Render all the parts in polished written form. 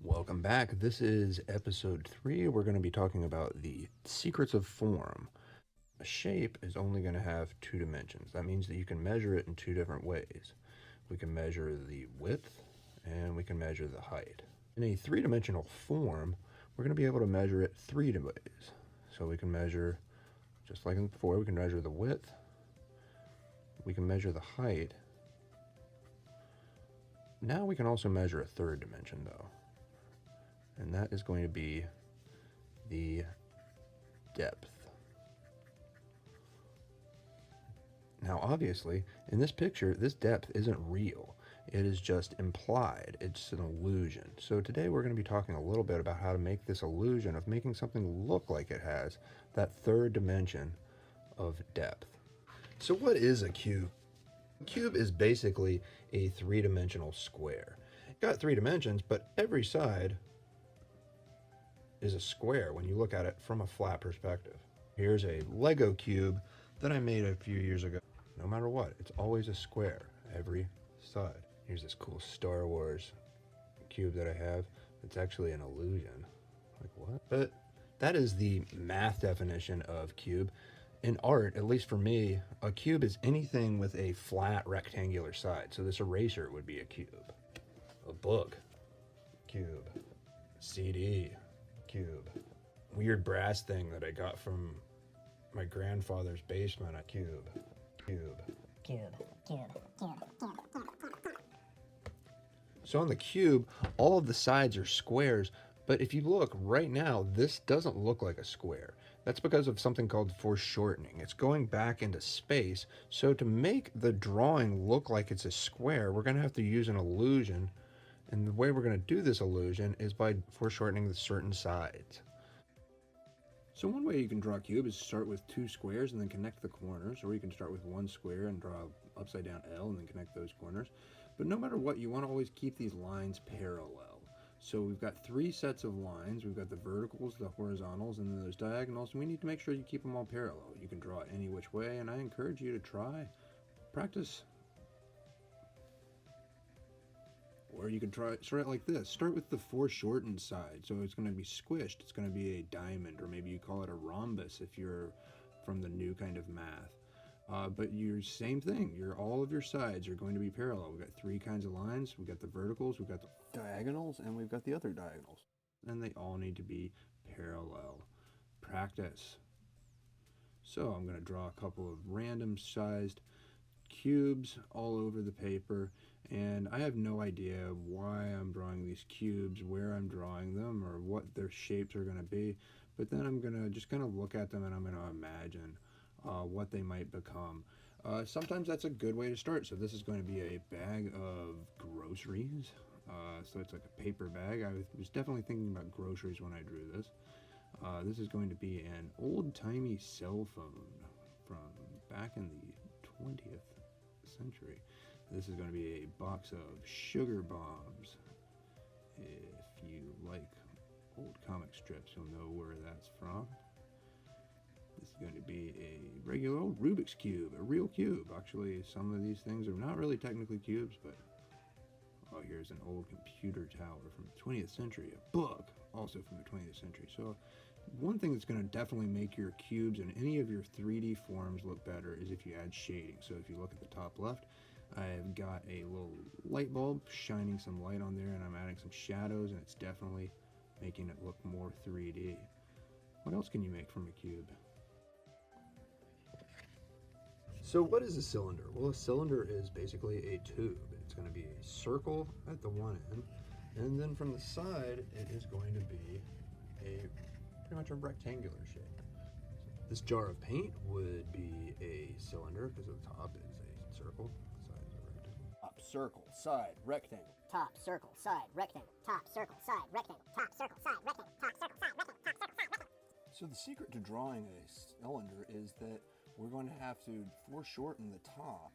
Welcome back. This is episode 3. We're going to be talking about the secrets of form. A shape is only going to have 2 dimensions. That means that you can measure it in 2 different ways. We can measure the width and we can measure the height. In a 3-dimensional form, we're going to be able to measure it 3 ways. So we can measure, just like before, we can measure the width, we can measure the height. Now we can also measure a 3rd dimension though. And that is going to be the depth. Now obviously, in this picture, this depth isn't real. It is just implied. It's an illusion. So today we're going to be talking a little bit about how to make this illusion of making something look like it has that 3rd dimension of depth. So what is a cube? A cube is basically a 3-dimensional square. It's got 3 dimensions, but every side is a square when you look at it from a flat perspective. Here's a Lego cube that I made a few years ago. No matter what, it's always a square, every side. Here's this cool Star Wars cube that I have. It's actually an illusion. Like what? But that is the math definition of cube. In art, at least for me, a cube is anything with a flat rectangular side. So this eraser would be a cube. A book, cube. CD, cube. Weird brass thing that I got from my grandfather's basement, a cube. So on the cube, all of the sides are squares, but if you look right now, this doesn't look like a square. That's because of something called foreshortening. It's going back into space, so to make the drawing look like it's a square, we're going to have to use an illusion, and the way we're going to do this illusion is by foreshortening the certain sides. So one way you can draw a cube is start with 2 squares and then connect the corners, or you can start with 1 square and draw an upside down L and then connect those corners. But no matter what, you want to always keep these lines parallel. So we've got 3 sets of lines. We've got the verticals, the horizontals, and then those diagonals, and we need to make sure you keep them all parallel. You can draw it any which way, and I encourage you to try, practice. Or you can start it like this. Start with the foreshortened side. So it's going to be squished. It's going to be a diamond, or maybe you call it a rhombus if you're from the new kind of math. But you're same thing. All of your sides are going to be parallel. We've got 3 kinds of lines. We've got the verticals, we've got the diagonals, and we've got the other diagonals. And they all need to be parallel. Practice. So I'm going to draw a couple of random sized cubes all over the paper, and I have no idea why I'm drawing these cubes, where I'm drawing them, or what their shapes are going to be, but then I'm going to just kind of look at them and I'm going to imagine what they might become. Sometimes that's a good way to start. So this is going to be a bag of groceries. So it's like a paper bag. I was definitely thinking about groceries when I drew this. This is going to be an old-timey cell phone from back in the 20th century. This is going to be a box of sugar bombs. If you like old comic strips, you'll know where that's from. This is going to be a regular old Rubik's Cube, a real cube. Actually, some of these things are not really technically cubes, but here's an old computer tower from the 20th century, a book also from the 20th century. So one thing that's going to definitely make your cubes and any of your 3D forms look better is if you add shading. So if you look at the top left, I've got a little light bulb shining some light on there, and I'm adding some shadows, and it's definitely making it look more 3D. What else can you make from a cube? So what is a cylinder? Well, a cylinder is basically a tube. It's going to be a circle at the one end, and then from the side, it is going to be pretty much a rectangular shape. This jar of paint would be a cylinder because the top is a circle, the side is a rectangle. Top circle, side, rectangle. Top circle, side, rectangle. Top circle, side, rectangle. Top circle, side, rectangle. Top circle, side, rectangle. Top circle, side, rectangle. So the secret to drawing a cylinder is that we're going to have to foreshorten the top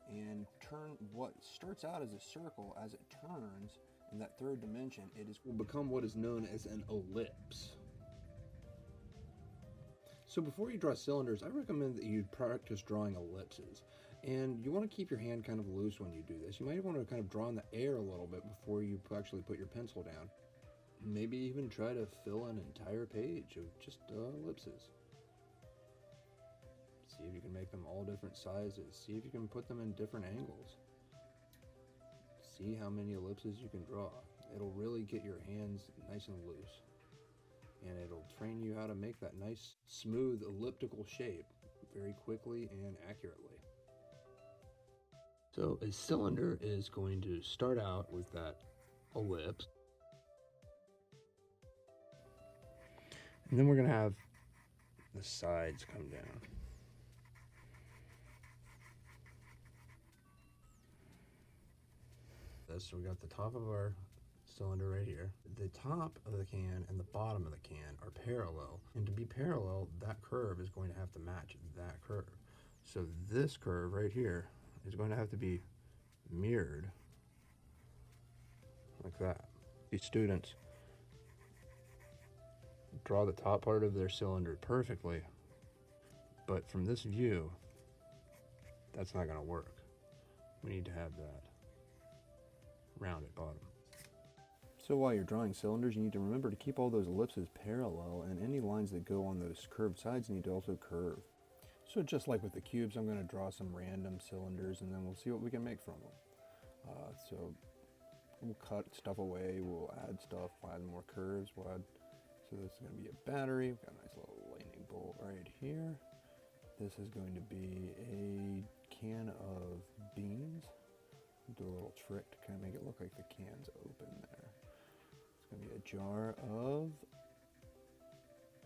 and turn what starts out as a circle. As it turns in that 3rd dimension, will become what is known as an ellipse. So before you draw cylinders, I recommend that you practice drawing ellipses. And you want to keep your hand kind of loose when you do this. You might want to kind of draw in the air a little bit before you actually put your pencil down. Maybe even try to fill an entire page of just ellipses. See if you can make them all different sizes. See if you can put them in different angles. See how many ellipses you can draw. It'll really get your hands nice and loose. And it'll train you how to make that nice, smooth, elliptical shape very quickly and accurately. So a cylinder is going to start out with that ellipse. And then we're going to have the sides come down. So we got the top of our cylinder right here. The top of the can and the bottom of the can are parallel. And to be parallel, that curve is going to have to match that curve. So this curve right here is going to have to be mirrored like that. These students draw the top part of their cylinder perfectly, but from this view, that's not going to work. We need to have that rounded bottom. So while you're drawing cylinders, you need to remember to keep all those ellipses parallel, and any lines that go on those curved sides need to also curve. So just like with the cubes, I'm going to draw some random cylinders, and then we'll see what we can make from them. So we'll cut stuff away, we'll add stuff, we'll add more curves, we'll add. So this is going to be a battery. We've got a nice little lightning bolt right here. This is going to be a can of beans. Do a little trick to kind of make it look like the can's open there. It's going to be a jar of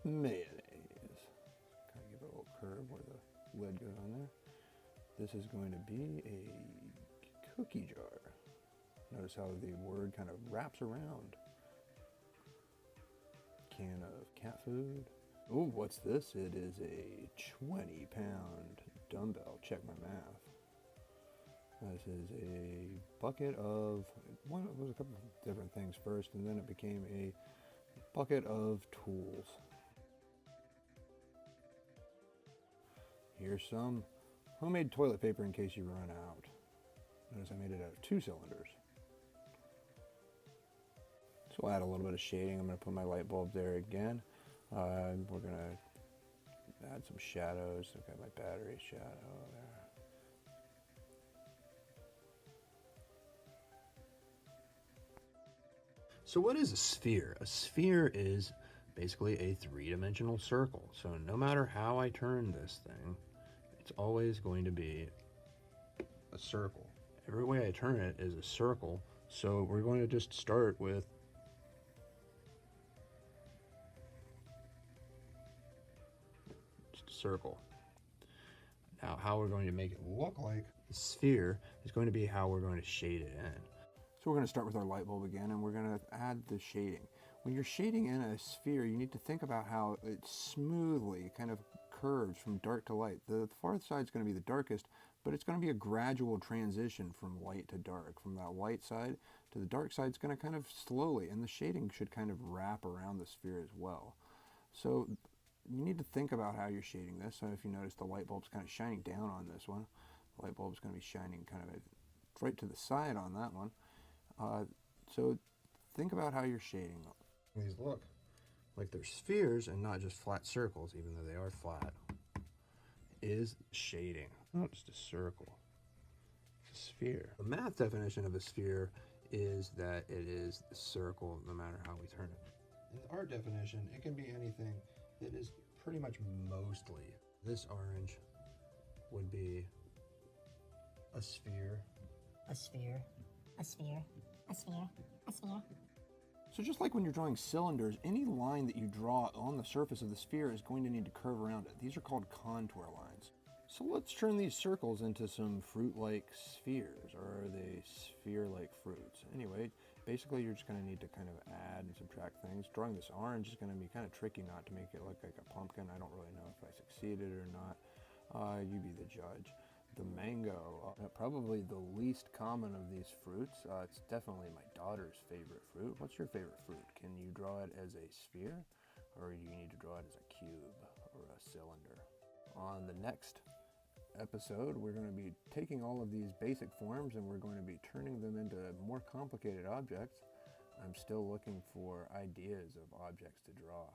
mayonnaise. Kind of give it a little curve where the lid goes on there. This is going to be a cookie jar. Notice how the word kind of wraps around. Can of cat food. Oh, what's this? It is a 20-pound dumbbell. Check my math. This is a bucket of, well, it was a couple of different things first, and then it became a bucket of tools. Here's some homemade toilet paper in case you run out. Notice I made it out of 2 cylinders. So we'll add a little bit of shading. I'm going to put my light bulb there again. We're going to add some shadows. I've got my battery shadow there. So what is a sphere? A sphere is basically a 3-dimensional circle. So no matter how I turn this thing, it's always going to be a circle. Every way I turn it is a circle. So we're going to just start with just a circle. Now how we're going to make it look like a sphere is going to be how we're going to shade it in. So we're going to start with our light bulb again, and we're going to add the shading. When you're shading in a sphere, you need to think about how it smoothly kind of curves from dark to light. The far side is going to be the darkest, but it's going to be a gradual transition from light to dark. From that light side to the dark side, it's going to kind of slowly, and the shading should kind of wrap around the sphere as well. So you need to think about how you're shading this. So if you notice, the light bulb's kind of shining down on this one. The light bulb's going to be shining kind of right to the side on that one. So think about how you're shading them. These look like they're spheres and not just flat circles, even though they are flat. Is shading, not just a circle. It's a sphere. The math definition of a sphere is that it is a circle no matter how we turn it. In our definition, it can be anything. It is pretty much mostly. This orange would be a sphere. A sphere. A sphere. A sphere. A sphere. So just like when you're drawing cylinders, any line that you draw on the surface of the sphere is going to need to curve around it. These are called contour lines. So let's turn these circles into some fruit-like spheres, or are they sphere-like fruits? Anyway, basically you're just going to need to kind of add and subtract things. Drawing this orange is going to be kind of tricky not to make it look like a pumpkin. I don't really know if I succeeded or not. You be the judge. The mango, probably the least common of these fruits. It's definitely my daughter's favorite fruit. What's your favorite fruit? Can you draw it as a sphere, or you need to draw it as a cube or a cylinder? On the next episode, we're going to be taking all of these basic forms and we're going to be turning them into more complicated objects. I'm still looking for ideas of objects to draw.